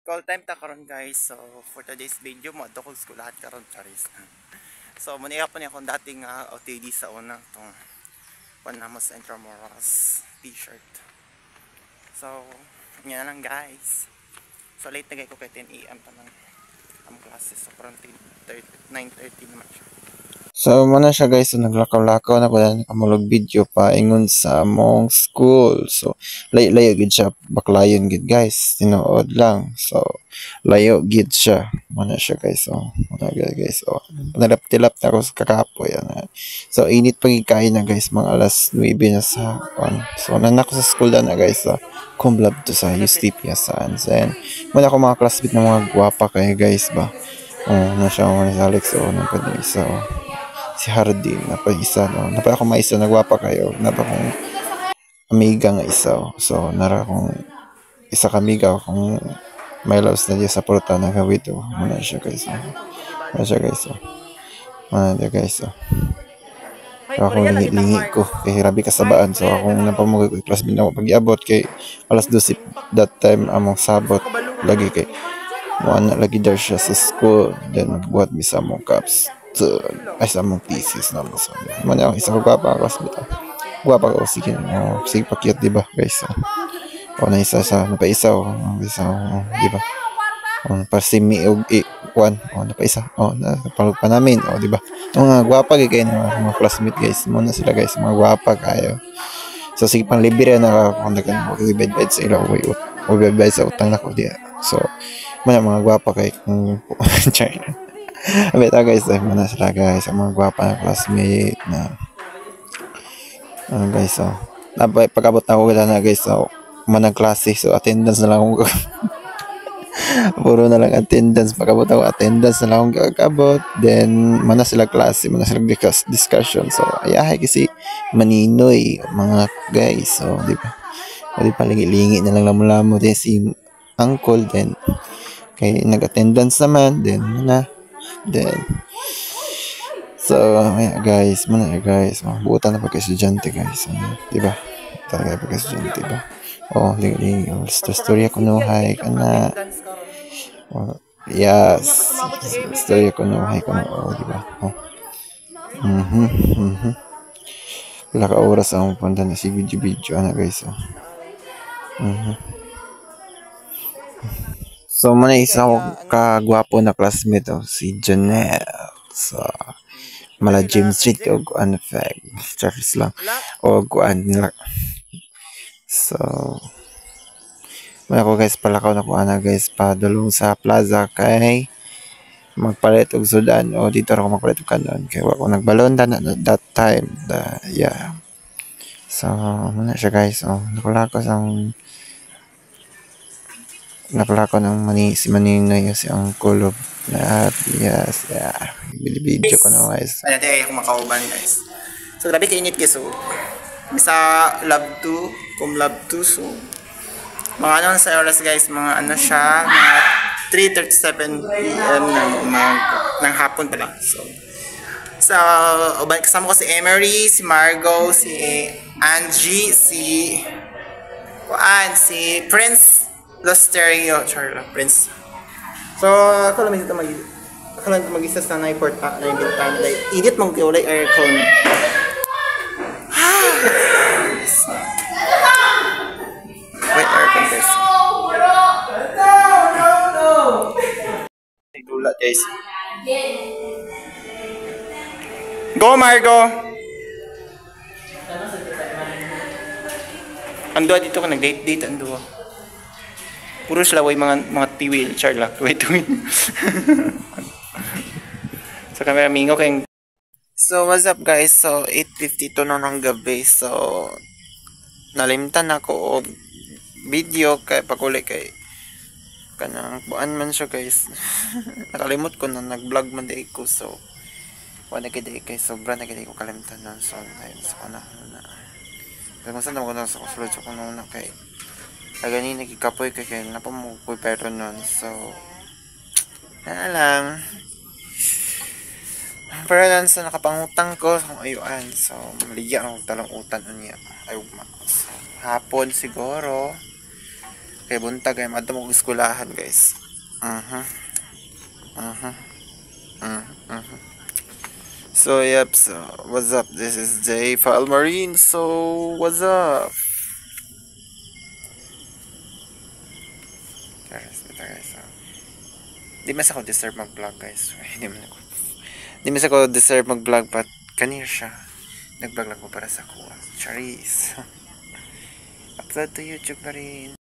Call time ta karon guys. So for today's video mo dokog ko lahat karon charis. So muna po niya akong dating OTD sa una tong Panamos Intramuros t-shirt. So yan lang guys. So late na ko kay 10 AM taman ang klase. So parang 9:30 naman siya. So muna siya guys, so naglakaw-lakaw na ko na kamulog video pa ingon sa among school. So layo gid siya, baklayon gid guys, tinuod lang. So layo gid siya. Muna siya guys, so muna guys, so nalap-tilap na ko sa kakapoy ana. So init pa gid kayo na guys, mga alas 9 na sa so nanak ko sa school na guys, so cum laude to sa USTP saan. Then muna ko mga classmate na mga gwapa kay guys ba. Na siya mga sa Alex o nang isa si Hardin na pa isa no na pa ako maisa nagwapa kayo na pa kong amiga nga isa so nara kong isa kamiga kung may loves na diya sa porta na gawid o muna siya guys muna siya guys muna siya guys akong lingi ko kay rabi kasabaan so akong napamugay ko class bin ako pag-iabot kay alas 12 that time among sabot lagi kay wala lagi daw siya sa school then magbuhat mi sa among caps ay sa mong thesis naman sa mana ako isa ko gwapa ako gwapa ko sige sige pa cute diba guys o na isa sa napaisa o isa diba o parsimi og ikwan o napaisa o napalog pa namin o diba mga gwapa kay mga classmate guys muna sila guys mga gwapa kayo so sige pang libre na kung nag-bed sa ilaw o bed sa utang na ko diya so mga gwapa kay kung China. Beta guys, mana sila guys, ang mga gwapa na classmate na guys, so pag-abot na ako na guys, so manang klase, so attendance na lang ako puro na lang attendance, pag-abot ako attendance na lang akong kakabot, then mana sila klase, mana sila discussion, so ayahay kasi maninoy mga guys, so di ba o di pa lingi-lingi na lang lamo-lamo din si uncle, then kay nag-attendance naman, then mana then so yeah, guys muna guys buutan na pagka estudyante guys di ba talaga pagka estudyante ba ling story ako no hay kana yes story ako no hay kana di ba wala ka oras akong punta na si video ana guys so muna isa ko kagwapo na classmate si Janelle so mala James Street o kuan effect Charles lang o kuan nila so muna ko guys palakaw na kuan na guys padulong sa plaza kay magpalit og sudan o dito ako magpalit og kanon kay wa ko nagbalon that time yeah so muna siya guys nakalako ng si Maninoy si Uncle of lahat yes yeah video ko na guys ano tayo ako makauban guys so grabe kainit guys so bisa love 2 cum love 2 so mga ano sa oras guys mga ano siya mga 3:37 PM ng hapon pala so kasama ko si Emery, si Margo, si Angie, si Prince Losterio, Charla, Prince. So, ako lang mag-isa sa na-importa na yung bintana. Init mong kiulay aircon. Wait, aircon guys. Nagdulat guys. Go Margo! Ando dito ka nag-date ando. Puro sila way mga tiwil, Charla, tuwi-tuwi. So camera mingo kayong. So what's up guys? So 8:52 na ng gabi. So nalimtan ako og video kay pakuli kay kanang buan man siya guys. Nakalimot ko na nag-vlog man di ko so wala gid kay sobra na gid ko kalimtan na so ayun sa kana na. Kung saan ako na sa sulod sa kuno na kay agani nagikapoy kay napamukoy pero nun so lang pero nun sa nakapangutang ko ayuan so maligya ang talong utan niya ayugma so hapon siguro Kay buntag kay madto mo eskwelahan guys. Uh-huh. Uh-huh. Uh-huh. So yep, so what's up? This is Jay Falmarine. So what's up? Guys. Di mas ako deserve mag-vlog guys. Di mas ako deserve mag-vlog but kanir siya. Nag-vlog lang ko para sa kuha. Charis. Upload to YouTube na rin.